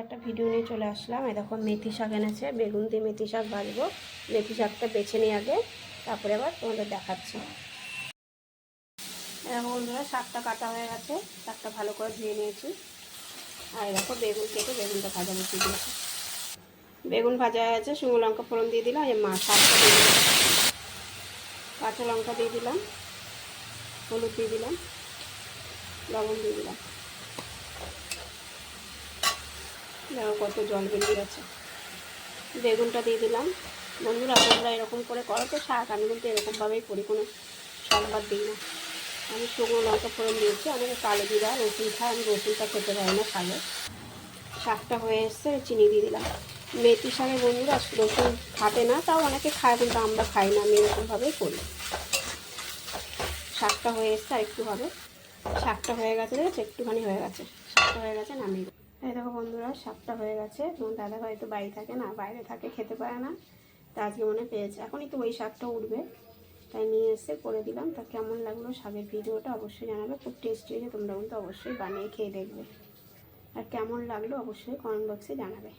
একটা ভিডিও নিয়ে চলে আসলাম। এই দেখো মেথি শাক এনেছে, বেগুন দিয়ে মেথি শাক ভাজবো। মেথি শাকটা বেছে নিই আগে, তারপরে আবার তোমাদের দেখাচ্ছি। এরকম বন্ধুরা শাকটা কাটা হয়ে গেছে, শাকটা ভালো করে ধুয়ে নিয়েছি। আর দেখো বেগুন কেটে বেগুনটা ভাজা বসিয়ে দিয়েছি। বেগুন ভাজা হয়ে গেছে, শুকনো লঙ্কা ফোড়ন দিয়ে দিলাম। এই শাকটা দিয়ে দিলাম, কাঁচা লঙ্কা দিয়ে দিলাম, হলুদ দিয়ে দিলাম, লবণ দিয়ে দিলাম। দেখো কত জল বেরিয়ে গেছে। বেগুনটা দিয়ে দিলাম। বন্ধুরা তোমরা এরকম করে করো তো শাক, আমি কিন্তু এরকমভাবেই করি, কোনো সংবাদ দিই না। আমি শুকনো লঙ্কা ফোড়ন দিয়েছি, অনেকে কালো জিরা রসুন খায়, আমি রসুনটা খেতে পারি না শাকে। শাকটা হয়ে এসছে, চিনি দিয়ে দিলাম। মেথি শাকে বন্ধুরা রসুন খাটে না, তাও অনেকে খায়, কিন্তু আমরা খাই না, আমি এরকমভাবেই করি। শাকটা হয়ে এসছে, আর একটু হবে। শাকটা হয়ে গেছে, দেখেছো একটুখানি হয়ে গেছে। শাকটা হয়ে গেছে, নামিয়ে দেবো। এই দেখো বন্ধুরা শাকটা হয়ে গেছে। তোমার দাদা হয়তো বাড়ি থাকে না, বাইরে থাকে, খেতে পারে না, তা আজকে মনে পেয়েছে। এখনই তো ওই শাকটা উঠবে, তাই নিয়ে এসে করে দিলাম। তা কেমন লাগলো শাকের ভিডিওটা অবশ্যই জানাবে। খুব টেস্টি হয়েছে, তোমরা কিন্তু অবশ্যই বানিয়ে খেয়ে দেখবে। আর কেমন লাগলো অবশ্যই কমেন্ট বক্সে জানাবে।